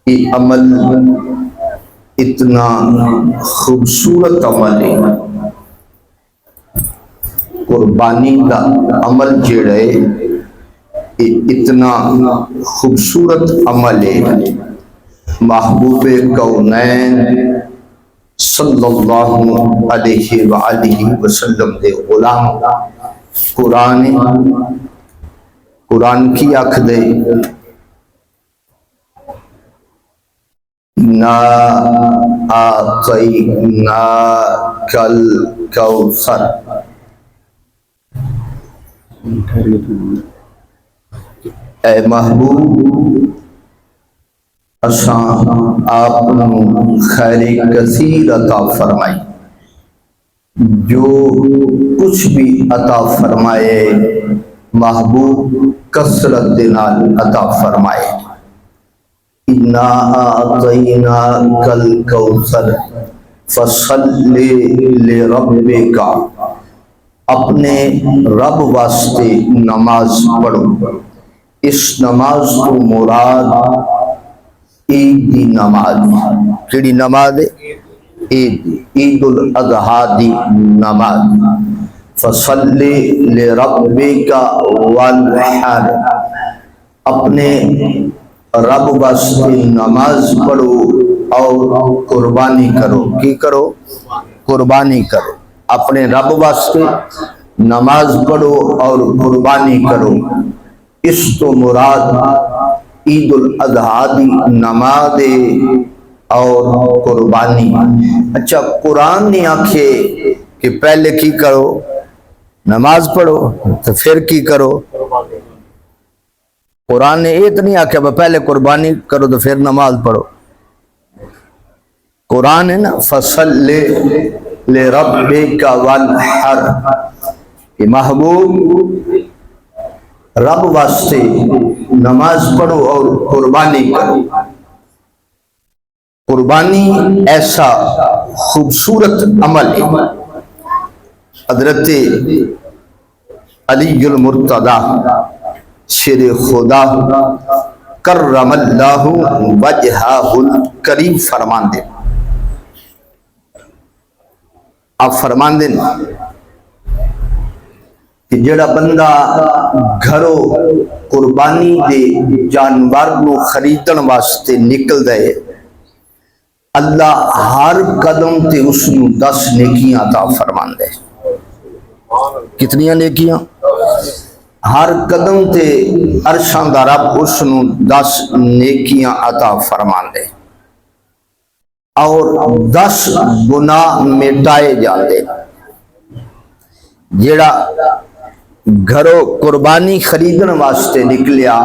یہ عمل اتنا خوبصورت عمل ہے، قربانی کا عمل جڑا ہے یہ اتنا خوبصورت عمل ہے۔ محبوب کونین صلی اللہ علیہ وآلہ وسلم دے غلام قرآن کی آکھ دے نا آتیناک الکوثر، اے محبوب اساں آپ خیر کثیر عطا فرمائی، جو کچھ بھی عطا فرمائے محبوب کثرت دے نال عطا فرمائے۔ انا اعطیناک الکوثر فصل لربک، اپنے رب واسطے نماز پڑھو۔ اس نماز کو مراد عید دی نماز، کیڑی نماز ہے؟ عید الاضحیٰ دی نماز۔ فصل لربک وانحر، اپنے رب واسطے نماز پڑھو اور قربانی کرو۔ کی کرو؟ قربانی کرو۔ اپنے رب واسطے نماز پڑھو اور قربانی کرو۔ اس تو مراد عید الاضحیٰ دی نماز اور قربانی۔ اچھا، قرآن نے آکھے کہ پہلے کی کرو؟ نماز پڑھو، تو پھر کی کرو؟ قرآن نے یہ تو نہیں آکھا پہلے قربانی کرو تو پھر نماز پڑھو۔ قرآن ہے نا فصل لربک وانحر، کہ محبوب رب واسطے نماز پڑھو اور قربانی کرو۔ قربانی ایسا خوبصورت عمل ہے، حضرت علی المرتضیٰ شیر خدا کرم اللہ وجہہ الکریم فرماندے، آپ فرماندے کہ جڑا بندہ گھروں قربانی دے جانور نو خریدن واسطے نکل دے، اللہ ہر قدم تے اس نو 10 نیکیاں عطا فرماندے۔ کتنیاں نیکیاں؟ ہر قدم تے عرشاں دا رب اس نو 10 نیکیاں عطا فرماندے اور 10 گناہ مٹائے جاندے۔ جڑا گھروں قربانی خریدن واسطے نکلیا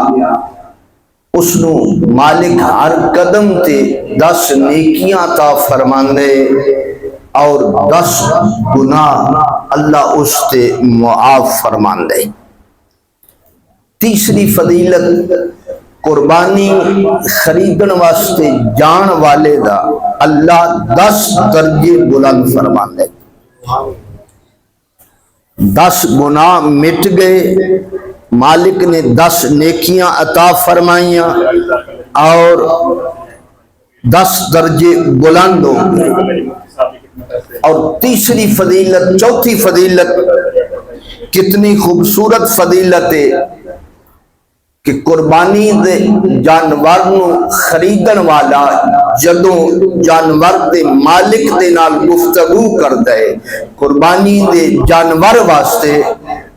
اس نو مالک ہر قدم تے 10 نیکیاں عطا فرماندے اور 10 گناہ اللہ اس تے معاف فرماندے۔ تیسری فضیلت، قربانی خریدن واسطے جان والے دا اللہ 10 درجے بلند فرماندے۔ 10 گناہ مٹ گئے، مالک نے 10 نیکیاں عطا فرمائیاں اور 10 درجے بلند ہو گئے۔ اور تیسری فضیلت، چوتھی فضیلت کتنی خوبصورت فضیلت ہے کہ قربانی دے جانور نو خریدن والا جدوں جانور دے مالک دے نال گفتگو کردا ہے، قربانی دے جانور واسطے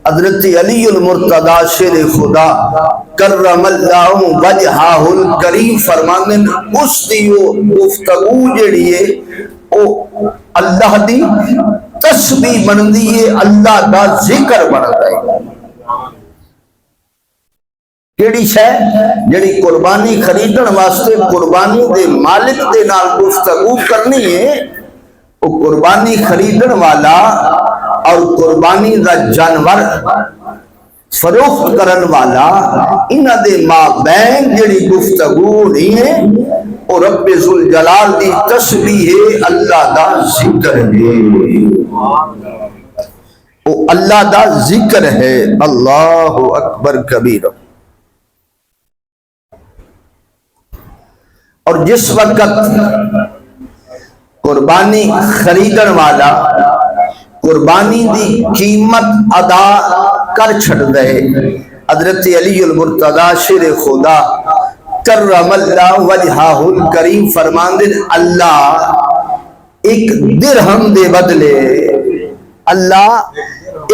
حضرت علی المرتضیٰ شیر خدا کرم اللہ وجہہ الکریم فرماندے اس دی گفتگو جڑی ہے او اللہ دی تسبیح بندی ہے، اللہ دا ذکر بندا ہے۔ کیڑی شے جڑی قربانی خریدن واسطے قربانی دے مالک دے نال گفتگو کرنی ہے، وہ قربانی خریدن والا اور قربانی دا جانور فروخت کرن والا انہاں دے مابین جڑی گفتگو نہیں ہے وہ رب ذوالجلال دی تسبیح ہے، اللہ دا ذکر ہے، وہ اللہ دا ذکر ہے۔ اللہ اکبر کبیر۔ اور جس وقت قربانی خریدن والا قربانی دی قیمت ادا کر چھڑ دے، حضرت علی المرتضی شیر خدا کرم اللہ وجہہ الکریم فرماندے اللہ ایک درہم دے بدلے، اللہ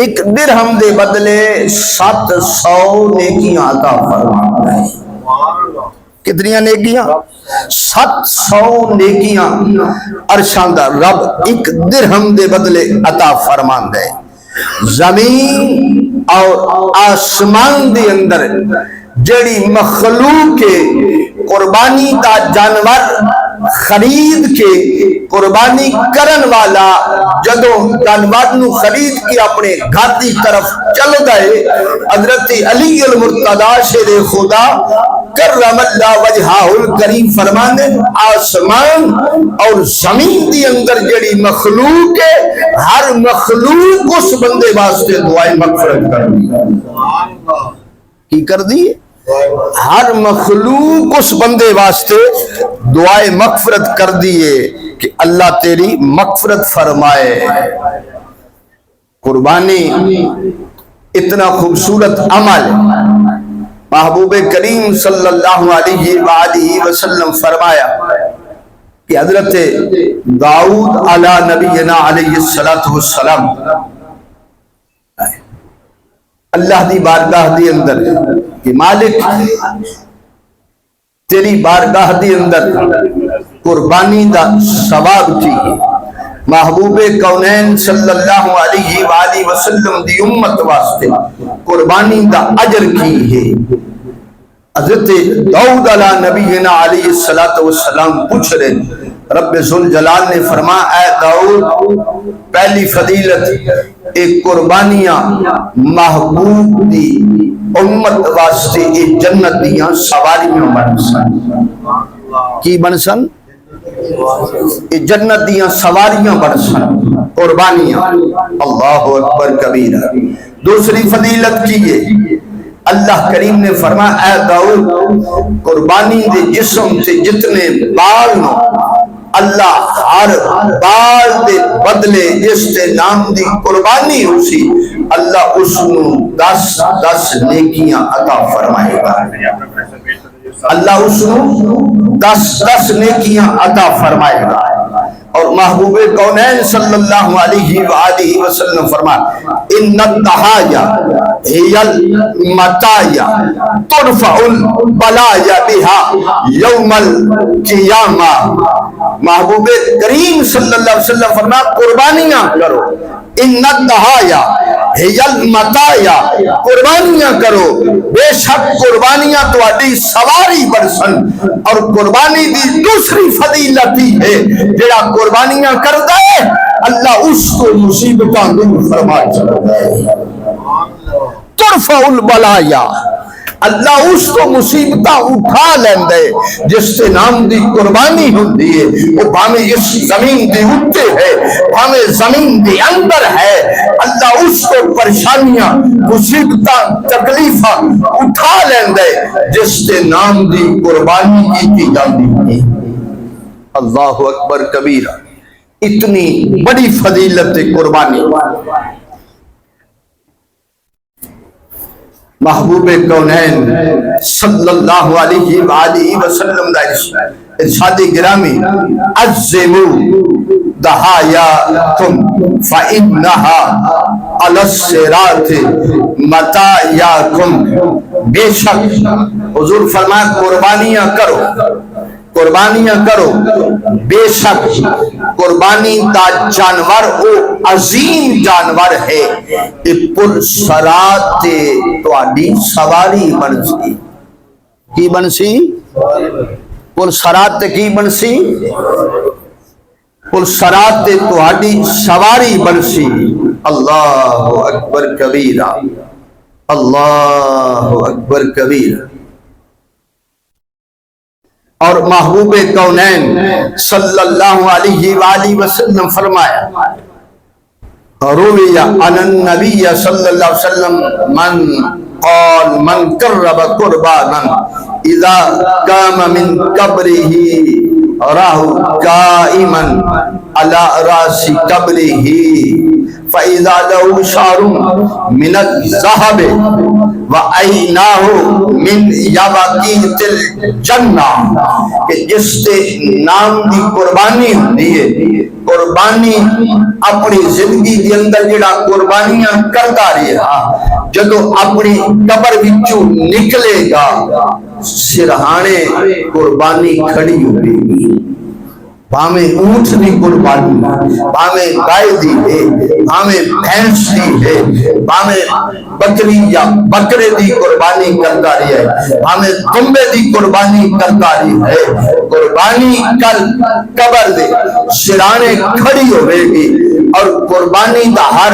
ایک درہم دے بدلے 700 نیکیاں عطا فرماندے۔ کتنی نیکیاں؟ 700 نیکیاں عرشاں دا رب ایک درہم دے بدلے عطا فرماندے۔ زمین اور آسمان دے اندر جڑی مخلوق کے قربانی دا جانور خرید کے قربانی کرن والا جدوں جانور نو خرید کے اپنے گھر دی طرف چل گئے، حضرت علی المرتضی شیر خدا کرم اللہ وجہہ الکریم فرمانے آسمان اور زمین دی اندر جڑی مخلوق ہے ہر مخلوق اس بندے واسطے دعائیں مغفرت کر دی۔ کی کر دی؟ ہر مخلوق اس بندے واسطے دعائیں مغفرت کر دیے کہ اللہ تیری مغفرت فرمائے۔ قربانی اتنا خوبصورت عمل، محبوب کریم صلی اللہ علیہ وآلہ وسلم فرمایا کہ حضرت داؤد علی نبینا علیہ السلام اللہ دی بارگاہ دی اندر کہ مالک تیری بارگاہ دی اندر قربانی دا ثواب چاہیے، محبوب کونین صلی اللہ علیہ وآلہ وسلم دی امت واسطے قربانی دا اجر کی ہے۔ حضرت داؤد علیہ نبینا علیہ السلام پوچھ رہے، رب ذوالجلال نے فرمایا اے داؤد پہلی فضیلت ایک قربانیاں محبوب دی امت واسطے ایک جنت دیاں سواریاں بن سن۔ کی بن سن؟ ایک جنت دیاں سواریاں بن سن قربانیاں۔ اللہ اکبر کبیرہ۔ دوسری فضیلت کی ہے، اللہ کریم نے فرمایا اے داؤد قربانی دے جسم سے جتنے بال نو اللہ ہر بال دے بدلے جس تے نام دی قربانی ہوسی اللہ اس نو 10 نیکیاں عطا فرمائے گا۔ اللہ اس نو 10 نیکیاں عطا فرمائے گا۔ اور محبوب کونین صلی اللہ علیہ وآلہ وسلم فرمایا ان التحایا هي المطایا ترفع البلایا بها یوم القیامہ۔ محبوب کریم صلی اللہ علیہ وسلم فرمایا قربانیاں کرو، ان التحایا هي المطایا، قربانیاں کرو، بے شک قربانیاں تہاڈی سواری برسن۔ اور قربانی دی دوسری فضیلت ہے جڑا قربانیاں کردا ہے اللہ اس کو مصیبتاں دور فرما چھڑدا ہے۔ ترفع البلایا، اللہ اس کو مصیبتاں اٹھا لیندے جس سے نام دی قربانی ہوندی ہے، وہ بھاویں اس زمین دے اوتے ہے بھاویں زمین دے اندر ہے، اللہ اس کو پریشانیاں مصیبتاں تکلیفاں اٹھا لیندے جس سے نام دی قربانی کی جاندی ہے۔ اللہ اکبر کبیرہ۔ اتنی بڑی فضیلت قربانی محبوب کونین صلی اللہ علیہ وآلہ وسلم دا ارشاد گرامی عظموا ضحایاکم فإنہا علی الصراط مطایاکم۔ بے شک حضور فرمایا قربانیاں کرو، قربانیاں کرو، بے شک قربانی دا جانور او عظیم جانور ہے، پر صراط تہاڈی سواری بنسی۔ کی بنسی؟ پر صراط کی بنسی؟ پر صراط تہاڈی سواری بنسی۔ اللہ اکبر کبیرہ، اللہ اکبر کبیرہ۔ اور محبوب کونین صلی اللہ علیہ وآلہ وسلم فرمایا روی عن النبی صلی اللہ علیہ وسلم من قال من قرب قربانا اذا قام من قبره راہ قائما على راس قبره فإذا له شعر من الذهب وعيناه من يواقيت الجنہ، کہ جس کے نام دی قربانی ہوندی ہے، قربانی اپنی زندگی دی اندر جڑا قربانیاں کرتا رہا، جدو اپنی قبر وچوں نکلے گا سرہانے قربانی کھڑی ہوگی، بھامیں اونٹ دی قربانی، بھامیں گائے دی ہے، بھامیں بھینس دی ہے، بھامیں بکری یا بکرے دی قربانی کرتا رہی ہے، بھامیں تنبے دی قربانی کرتا رہی ہے، قربانی کل قبر دے سرانے کھڑی ہوئے گی، اور قربانی دا ہر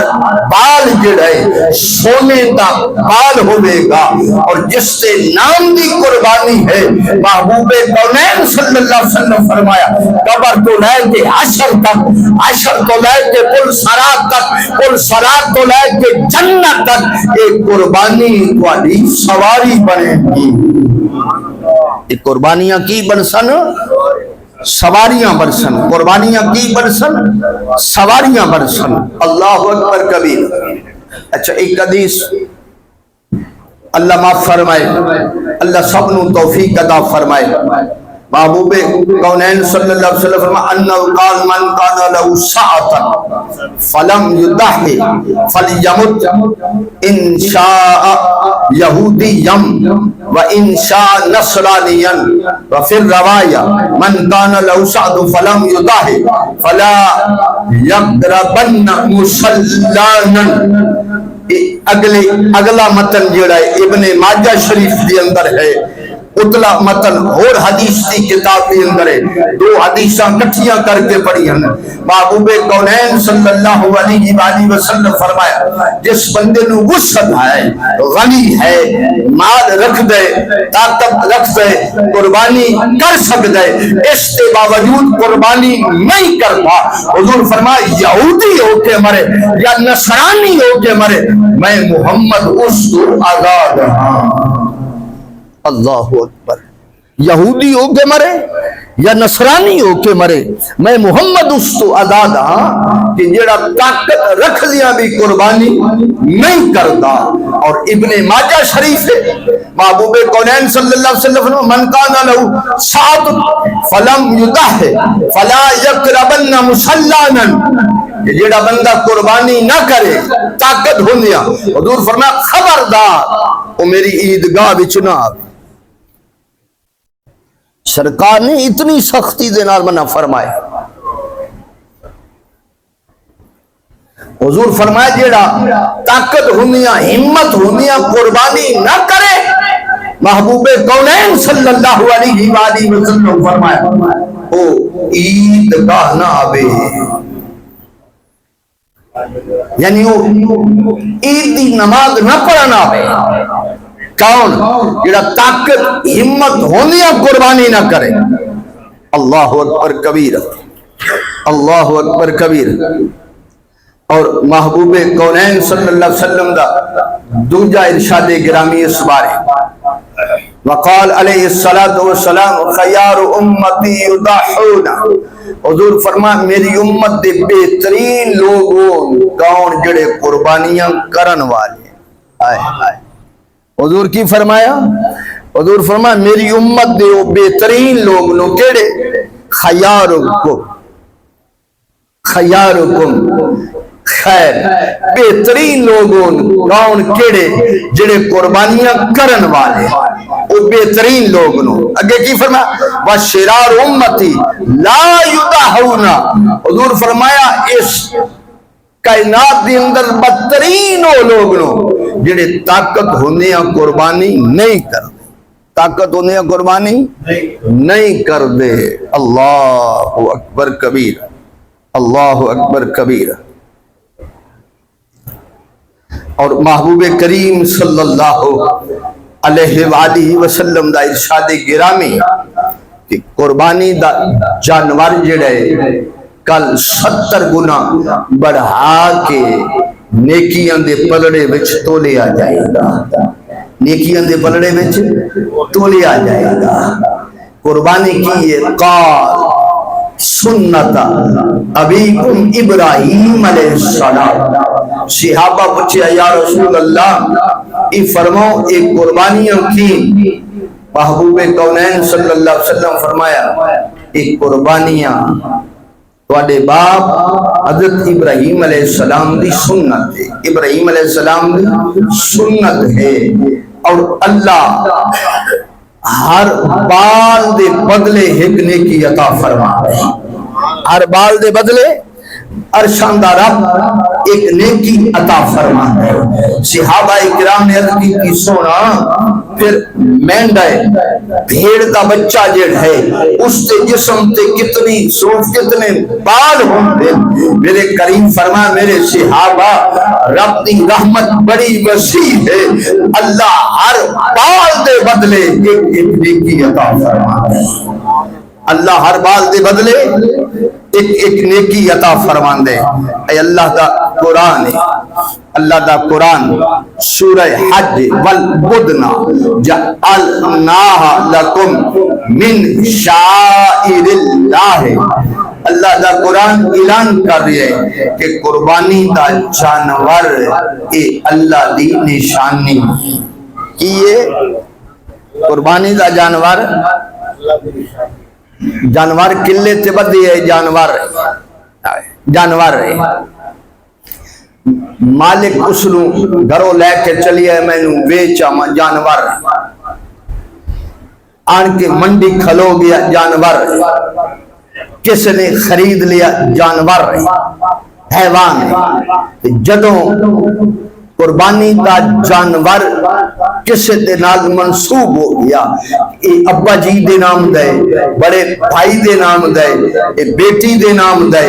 بال جڑے سونے دا بال ہوئے گا، اور جس سے نام دی قربانی ہے محبوب کونین صلی اللہ علیہ وسلم فرمایا قبر تو لے کے عشر تک، عشر تو لے کے پل صراط تک، پل صراط تو لے کے جنت تک ایک قربانی والی سواری بنے گی۔ ایک قربانیاں کی بنسن؟ سواریاں برسن، قربانیاں کی برسن؟ سواریاں برسن۔ اللہ اکبر کبیر۔ اچھا ایک حدیث اللہ معاف فرمائے، اللہ سب نو توفیق عطا فرمائے۔ محبوب کونین صلی اللہ علیہ وسلم فرمائے انہو قال من کان لہو ساعتا فلم یضحی فلیمت ان شاء یہودیا و ان شاء نصرانیا وفی الروایہ من کان لہو ساعتا فلم یضحی فلا یقربن مسلانا۔ اگلا متن جڑا ہے ابن ماجہ شریف دی اندر ہے، اتلا متن اور حدیث کی کتاب کے اندر ہے، دو حدیثاں کٹھیاں کر کے پڑھی ہیں۔ محبوب کونین صلی اللہ علیہ وآلہ وسلم فرمایا جس بندے نو وسعت ہے، غنی ہے، مال رکھ دے، طاقت رکھ دے، قربانی کر سکتا ہے، اس کے باوجود قربانی نہیں کرتا، حضور فرمایا یہودی ہو کے مرے یا نصرانی ہو کے مرے میں محمد اس کو آزاد ہاں۔ اللہ اکبر۔ یہودی ہو کے مرے یا نصرانی ہو کے مرے میں محمد اس تو آزاد ہاں، کہ جڑا طاقت رکھ دیا بھی قربانی نہیں کرتا۔ اور ابن ماجہ شریف ہے محبوب کونین صلی اللہ علیہ وسلم من کان لہو ساعت فلم یضحی فلا یقربن مسلانا، کہ جڑا بندہ قربانی نہ کرے طاقت ہوندیا، حضور فرمایا خبردار وہ میری عیدگاہ وچ نہ آوے۔ سرکار نے اتنی سختی دے نال منع فرمائے۔ حضور فرمایا جیڑا طاقت ہونیاں ہمت ہونیاں قربانی نہ کرے، محبوب کونین صلی اللہ علیہ وآلہ وسلم فرمایا او عیدگاہ نہ آوے، یعنی وہ عید دی نماز نہ پڑھنا آوے۔ کون؟ جڑا طاقت ہمت ہونیاں قربانی نہ کرے۔ اللہ اکبر کبیر، اللہ اکبر کبیر۔ اور محبوب کونین صلی اللہ علیہ وسلم دا دوجا ارشاد گرامی اس بارے وقال علیہ السلام خیار امتی یضحون، حضور فرمایا میری امت دے بہترین لوگوں کون؟ جڑے قربانیاں کرن والے۔ آئے آئے حضور کی فرمایا؟ حضور فرمایا میری امت دے وہ بہترین لوگ نو کیڑے؟ خیارکم، خیارکم خیر بہترین لوگوں کون کیڑے؟ جڑے قربانیاں کرن والے، وہ بہترین لوگ نو۔ اگے کی فرمایا وشرار امتی لا یضحون، حضور فرمایا اس کائنات دی اندر بدترین وہ لوگ نو جڑے طاقت ہونے قربانی نہیں کر دے، طاقت ہونے قربانی نہیں کر دے۔ اللہ اکبر کبیر، اللہ اکبر کبیر۔ اور محبوب کریم صلی اللہ علیہ وآلہ وسلم دا ارشاد گرامی کہ قربانی دا جانور جڑے کل 70 گنا بڑھا کے نیکیاں دے پلڑے وچ تولیا جائے گا، نیکیاں دے پلڑے وچ تولیا جائے گا۔ قربانی کی ہے قال سنت ابیکم ابراہیم علیہ السلام۔ صحابہ پوچھے یا رسول اللہ ای فرماؤ ایک قربانیاں کی؟ محبوب کونین صلی اللہ علیہ وسلم فرمایا ایک قربانیاں تواڈے باپ حضرت ابراہیم علیہ السلام دی سنت ہے، ابراہیم علیہ السلام دی سنت ہے، اور اللہ ہر بال دے بدلے ایک نیکی عطا فرما رہے ہیں، ہر بال دے بدلے عرشاں دا رب ایک نیکی عطا فرما ہے۔ صحابہ اکرام نے عرض کی سونا پھر مینڈا بھیڑ دا بچہ جڑ ہے اس تے جسم تے کتنی سوف کتنے بال ہوندے؟ میرے کریم فرما میرے صحابہ رب دی رحمت بڑی وسیع ہے، اللہ ہر بال دے بدلے ایک نیکی عطا فرما ہے، اللہ ہر بال دے بدلے ایک نیکی عطا فرمان دے۔ اے اللہ دا قرآن ہے، اللہ دا قرآن سورہ حج والبدنا جعلناها لکم من شعائر اللہ، اللہ دا قرآن اعلان کر رہے ہے کہ قربانی دا جانور اے اللہ دی نشانی کی ہے، قربانی دا جانور جانور کلے تے بدی ہے، جانور ہے مالک اس نو گھروں لے کے چلی ہے میں نو ویچا جانور آن کے منڈی کھلو گیا جانور، کس نے خرید لیا جانور حیوان ہے۔ جدوں قربانی دا جانور کسے دے نال منصوب ہو گیا، اے ابا جی دے نام دے، بڑے بھائی دے نام دے، اے بیٹی دے نام دے،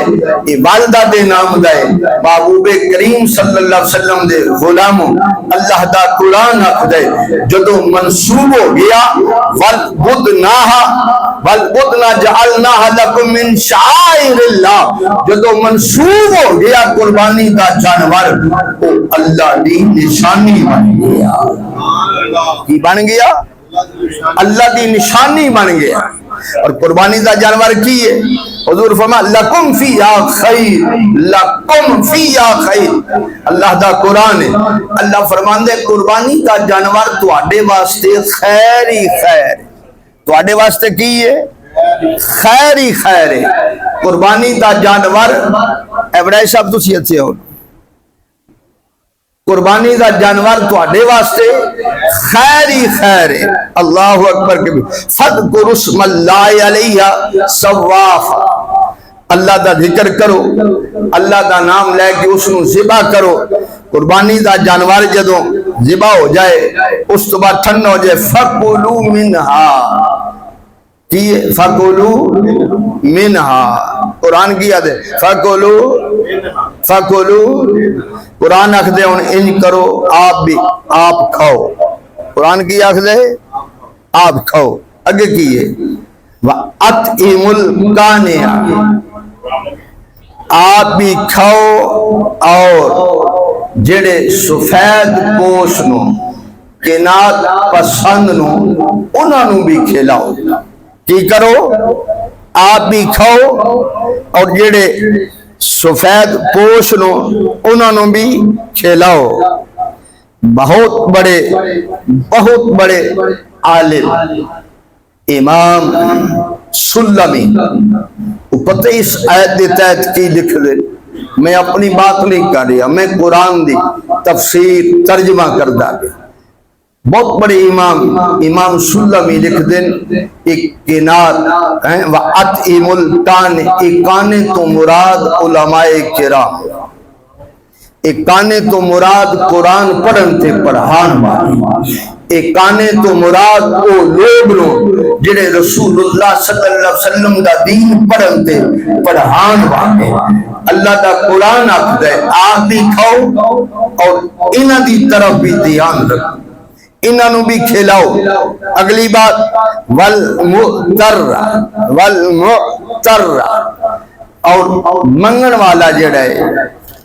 اے والدہ دے نام دے، محبوب کریم صلی اللہ علیہ وسلم دے غلاموں اللہ دا قرآن حق دے جدو منصوب ہو گیا والبدنا جعلناها لکم من شعائر اللہ، جدو منصوب ہو گیا قربانی دا جانور وہ اللہ دی نشانی بن گیا، کی بن گیا؟ اللہ دی نشانی بن گیا۔ اور قربانی دا جانور کی ہے؟ حضور فرما لکم فیہا خیر، لکم فیہا خیر، اللہ دا قرآن ہے، اللہ فرماندے قربانی دا جانور تواڈے واسطے خیر ہی خیر، تواڈے واسطے کی ہے؟ خیر ہی خیر ہے۔ قربانی دا جانور ایوڑے صاحب تسی اچھے ہو، قربانی دا جانور تواڈے واسطے خیر ہی خیر ہے۔ اللہ اکبر کبھی فذکروا اسم اللہ علیہ صوافا، اللہ دا ذکر کرو، اللہ دا نام لے کے اس نو ذبح کرو۔ قربانی دا جانور جدوں ذبح ہو جائے اس تو بعد ٹھنڈا ہو جائے فَقُلُوا مِنْهَا، کی فَقُلُوا مِنْهَا، قرآن کی یاد ہے فَقُلُوا، قرآن آکھ دے ان کرو آپ بھی آپ کھاؤ، قرآن کی آکھ دے آپ کھاؤ، اگے کیے وَأَطْعِمُوا الْقَانِعَ، آپ بھی کھاؤ اور جڑے سفید پوش نو قناعت پسند نو انہاں نو بھی کھلاؤ، کی کرو آپ بھی کھاؤ اور جڑے سفید پوش نو انہاں نو بھی کھلاؤ۔ بہت بڑے عالم امام سلمی پتہ اس آیت دے تحت کی لکھ دے، میں اپنی بات نہیں کر رہا، میں قرآن دی تفسیر ترجمہ کردہ گیا۔ بہت بڑے امام سلمی لکھ دیں ایک کنار وَأَطْعِمُوا الْقَانِعَ، ایک کانے تو مراد علماء کرام، ایک کانے تو مراد قرآن پڑھن تے پڑھان والی، ایک کانے تو مراد وہ لوگ نو جڑے رسول اللہ صلی اللہ علیہ وسلم دا دین پڑھن تے پڑھان والے، اللہ دا قرآن آکھ دے آپ بھی کھاؤ اور انہاں دی طرف بھی دھیان رکھو، انہاں نو بھی کھلاؤ۔ اگلی بات والمؤتر، اور منگن والا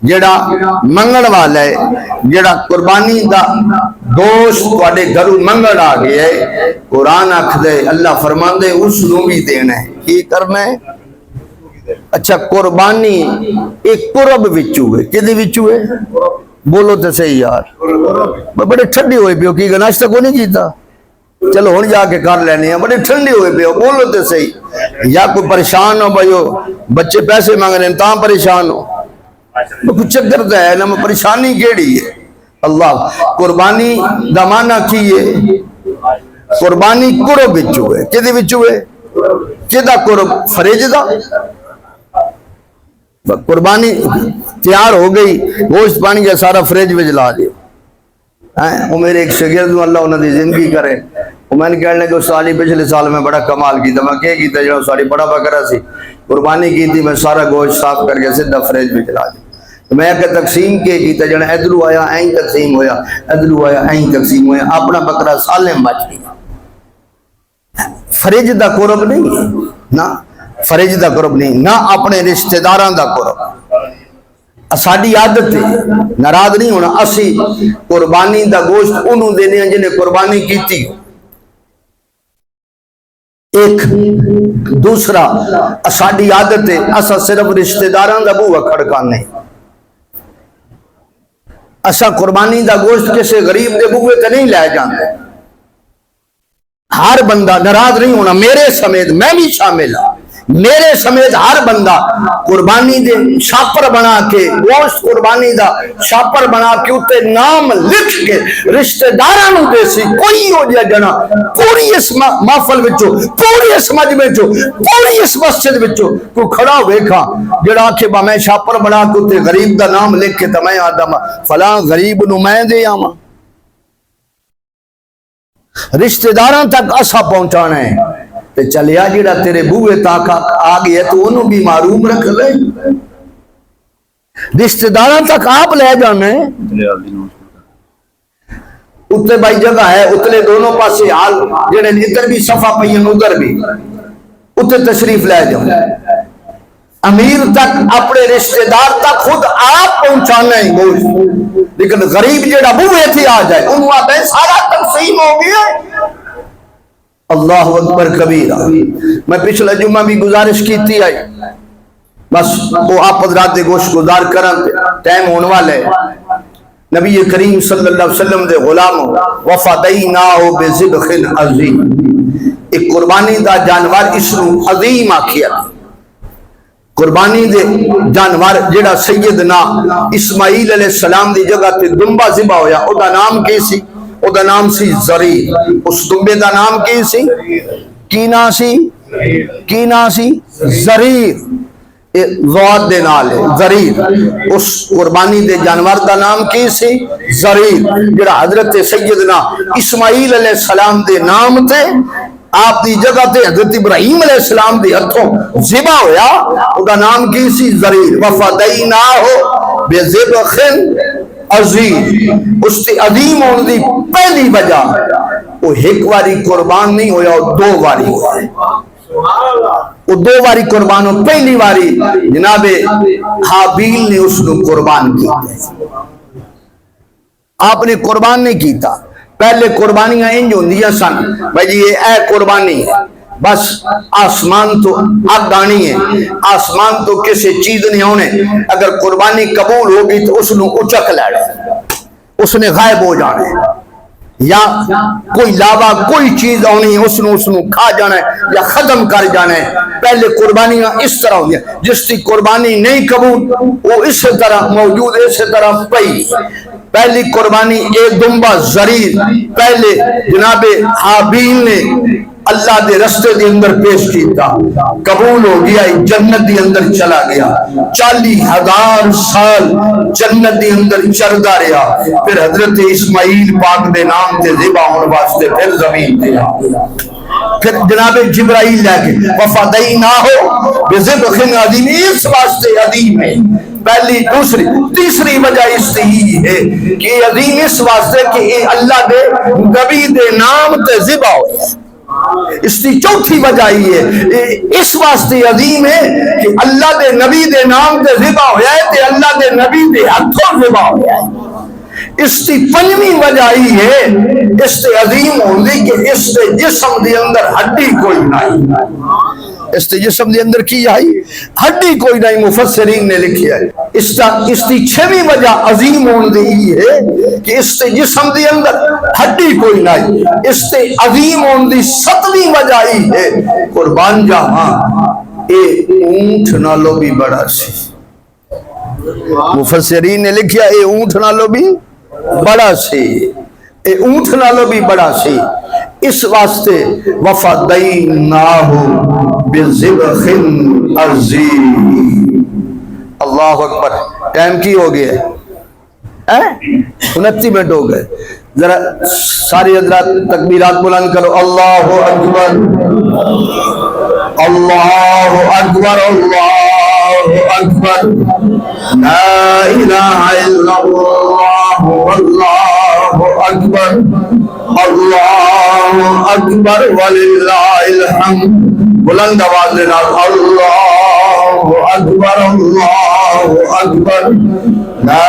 جڑا منگن والا ہے جڑا قربانی دا گوشت تواڈے گھروں منگن آ گیا ہے، قرآن آکھدے اللہ فرماندے اس نوں بھی دینا ہے، کی کرنا ہے؟ اچھا قربانی ایک قرب وچوں ہے، کدی وچوں ہے؟ بولو تے صحیح یار، بڑے ٹھنڈے ہوئے پیو، کی ناشتہ کو نہیں کیتا؟ چلو ہن جا کے کر لینے ہیں، بڑے ٹھنڈے ہوئے پیو، بولو تے صحیح، یا کوئی پریشان ہو بھائیو، بچے پیسے مانگ رہے ہیں تاں پریشان ہو، کچھ چکر دا ہے نا، پریشانی کیڑی ہے؟ اللہ قربانی دا معنی کی ہے؟ قربانی قرب وچوں ہے، کدی وچوں ہے؟ کدا قرب؟ فریج دا؟ قربانی تیار ہو گئی، گوشت بن گیا، سارا فریج میں جلا دیا۔ وہ میرے ایک شاگرد ہوں، اللہ انہوں نے زندگی کرے، وہ میں نے کہنے لگا سالی پچھلے سال میں بڑا کمال کیتا، میں کیا کیتا جڑا ساری بڑا بکرا سی قربانی کی تھی، میں سارا گوشت صاف کر کے سیدھا فریج میں جلا دیا۔ میں کہ تقسیم کے کیتا جڑا ادھرو آیا این تقسیم ہویا، ادھرو آیا این تقسیم ہویا، اپنا بکرا سالم بچ گیا۔ فریج دا قرب نہیں ہے نا، فریج دا قرب نہیں، نہ اپنے رشتہ داران دا قرب۔ ساڈی عادت ہے ناراض نہیں ہونا، اسی قربانی دا گوشت انہوں دینے ہیں جنہیں قربانی کیتی۔ ایک دوسرا ساڈی عادت ہے اسا صرف رشتہ داران دا بوہا کھڑکانے، اسا قربانی دا گوشت کسی غریب دے بوہے تے نہیں لے جاندے۔ ہر بندہ ناراض نہیں ہونا، میرے سمیت، میں بھی شامل ہوں، میرے سمیت ہر بندہ قربانی دے شاپر بنا کے، گوشت قربانی دا شاپر بنا کے اتے نام لکھ کے رشتہ دارانوں دے سی، کوئی ہو جائے جنا پوری اس محفل وچوں، پوری اس مجمع وچوں، پوری اس مسجد وچوں کو کھڑا ویکھا جڑا کہ میں شاپر بنا کے اتے غریب دا نام لکھ کے تے میں آدم فلاں غریب نو میں دے آواں۔ رشتہ داراں تک اسا پہنچانا ہے تے چلیا جڑا تیرے بوئے تاک آ گیا تو انہوں بھی معروم رکھ لے، رشتہ داراں تک آپ لے جانا ہے۔ اتنے بھائی جگہ ہے، اتنے دونوں پاسے حال جڑے ادھر بھی صفا پئین ادھر بھی، اتنے تشریف لے جاؤ۔ امیر تک اپنے رشتہ دار تک خود آپ پہنچانا ہے گوشت، لیکن غریب جڑا بوئے تھی آ جائے انہوں آتا ہے سارا تقسیم ہو گیا۔ اللہ اکبر کبیرہ۔ میں پچھلا جمعہ بھی گزارش کیتی آئی، بس وہ آپ حضرات گوشت گزار کرن ٹائم ہونے والے۔ نبی کریم صلی اللہ علیہ وسلم دے غلاموں وفدیناہ بذبح عظیم، ایک قربانی دا جانور اس نو عظیم آکھیا، قربانی دے جانور جڑا سیدنا اسماعیل علیہ السلام دی جگہ تے دمبا ذبح ہویا، او دا نام کی سی؟ او دا نام سی زریر۔ اس دمبے دا نام کی سی؟ کی نا سی؟ کی نا سی؟ زریر، ذات دے نال ہے زریر۔ اس قربانی دے جانور دا نام کی سی؟ زریر، جڑا حضرت سیدنا اسماعیل علیہ السلام دے نام تے آپ دی جگہ تے حضرت ابراہیم علیہ السلام دی ہتھوں ذبح ہویا، او دا نام کی سی؟ زریر۔ وفدیناہ بذبح عظیم، اس تے عظیم ہونے دی پہلی وجہ وہ ایک واری قربان نہیں ہویا، وہ دو واری ہوا ہے، وہ دو واری قربان ہو۔ پہلی واری جناب حابیل نے اس کو قربان کیا، آپ نے قربان نہیں کیتا۔ پہلے قربانیاں انج ہوندیاں سن بھائی جی یہ اے قربانی ہے، بس آسمان تو آگ آنی ہے، آسمان تو کسی چیز نہیں ہونے، اگر قربانی قبول ہوگی تو اس نے اچک لینا، اس نے غائب ہو جانا ہے، یا کوئی لاوا کوئی چیز ہونی اس نے کھا جانا ہے یا ختم کر جانا ہے۔ پہلے قربانیاں اس طرح ہوندی ہیں، جس کی قربانی نہیں قبول وہ اس طرح موجود، اس طرح پئی۔ پہلی قربانی ایک دمبا زریر پہلے جناب حابیل نے اللہ دے رستے دے اندر پیش کیتا، قبول ہو گیا، جنت دے اندر چلا گیا، 40,000 سال جنت دے اندر چردا رہا، پھر حضرت اسماعیل پاک دے نام تے ذبح ہونے واسطے پھر زمین تے آ گیا۔ پھر جناب جبرائیل لے کے وفدیناہ بذبح عظیم، اس واسطے عظیم ہے۔ پہلی دوسری تیسری وجہ اس ہی ہے کہ عظیم اس واسطے کہ اللہ دے نبی دے نام تے ذبح ہویا، اس کی چوتھی وجہ یہ اس واسطے عظیم ہے کہ اللہ دے نبی دے نام دے ذبح ہویا ہے تے اللہ دے نبی دے ہتھوں ذبح ہویا ہے۔ اس کی پنجویں وجہ یہ ہے اس سے عظیم ہوندی کہ اس سے جسم دے اندر ہڈی کوئی نہیں، اس کے جسم دے اندر کی آئی ہڈی کوئی نہیں، مفسرین نے لکھی ہے۔ اس کی چھویں وجہ عظیم ہوندی ہے کہ اس کے جسم دے اندر ہڈی کوئی نہیں۔ اس سے عظیم ہوندی ستویں وجہ ہی ہے قربان جاواں اے اونٹ نالوں بھی بڑا سی۔ مفسرین نے لکھیا اے اونٹ نالوں بھی بڑا سی، اے اونٹ نالوں بھی بڑا سی۔ اس واسطے وفدیناہ بذبح عظیم۔ اللہ اکبر۔ ٹائم کی ہو گیا ہے؟ 29 منٹ ہو گئے۔ ذرا ساری حضرات تکبیرات بلند کرو۔ اللہ اکبر، اللہ اکبر، اللہ اکبر، لا الہ الا اللہ، واللہ اکبر، اللہ اکبر وللہ الحمد۔ بلند آواز دینا، اللہ اکبر، اللہ اکبر، لا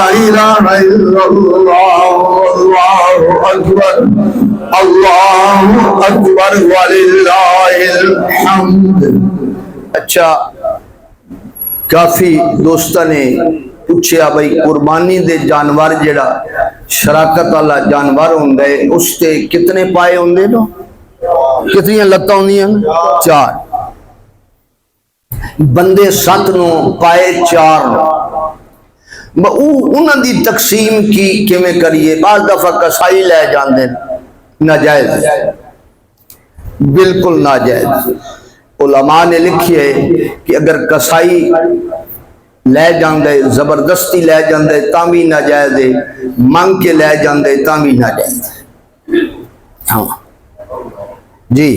الہ الا اللہ، واللہ اکبر، اللہ اکبر وللہ الحمد۔ اچھا، کافی دوستہ نے پوچھیا بھائی قربانی دے جانور جڑا شراکت والا جانور ہوندے اس تے کتنے پائے ہوندے نو؟ کتنی لتاں ہوندیاں؟ 4۔ بندے 7 نو پائے 4 نو۔ انہاں دی تقسیم کی کیویں کریے؟ بعض دفعہ کسائی لے جاندے، ناجائز، بالکل ناجائز۔ علماء نے لکھی ہے کہ اگر کسائی لے جاندے، زبردستی لے جاندے تاں بھی ناجائز ہے، مانگ کے لے جاندے تاں بھی ناجائز ہے۔ ہاں جی،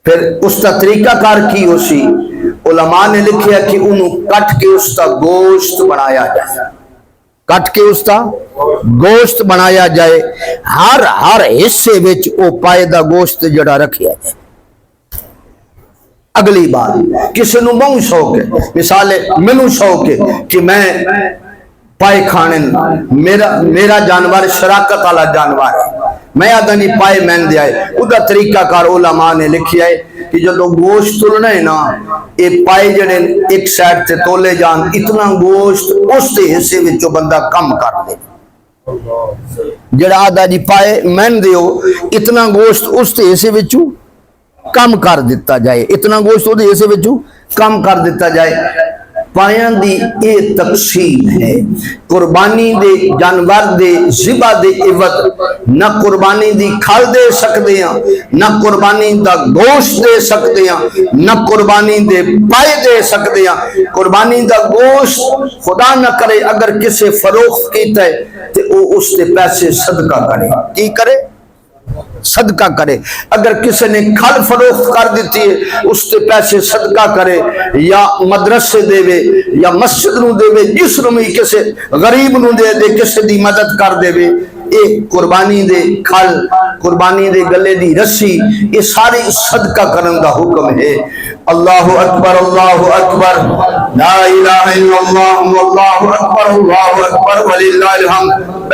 پھر اس کا طریقہ کار کی ہو سی؟ علماء نے لکھیا کہ انہوں کٹ کے اس کا گوشت بنایا جائے، کٹ کے اس کا گوشت بنایا جائے، ہر حصے وچ او پائے دا گوشت جڑا رکھیا جائے۔ اگلی بات، کسی نو بہت شوق ہے، مثال مینوں شوق ہے کہ میں پائے کھانے، میرا جانور شراکت والا جانور ہے، میں آدھا نہیں پائے مین دیا ہے۔ او دا طریقہ کار علماء نے لکھیا ہے کہ جدو گوشت تلنا ہے نا، یہ پائے جڑے ایک سائڈ تے تولے جان، اتنا گوشت اس دے حصے وچوں بندہ کم کر دے۔ جڑا آدھا جی پائے مین دیو، اتنا گوشت اس دے حصے وچوں کم کر دیتا جائے، اتنا گوشت وہ حصے وچوں کم کر دیتا جائے۔ پایاں دی اے تقسیم ہے۔ قربانی دے جانور دے ذبح دے عوض نہ قربانی دی کھال دے سکتے ہیں، نہ قربانی دا گوشت دے سکتے ہیں، نہ قربانی دے پائے دے سکتے ہیں۔ قربانی دا گوشت خدا نہ کرے اگر کسے فروخت کیتا ہے تو وہ اس دے پیسے صدقہ کرے۔ کی کرے؟ صدقہ کرے۔ اگر کسی نے کھل فروخت کر دیتی ہے اس کے پیسے صدقہ کرے، یا مدرسے دے وے، یا مسجد نو دے وے، جس نو بھی کسی غریب نو دے دے، کسی دی مدد کر دے وے۔ اے قربانی دے کھل، قربانی دے گلے دی رسی، یہ ساری صدقہ کرن دا حکم ہے۔ اللہ اکبر، اللہ اکبر، لا الہ الا اللہ، واللہ اکبر، اللہ اکبر وللہ الحمد۔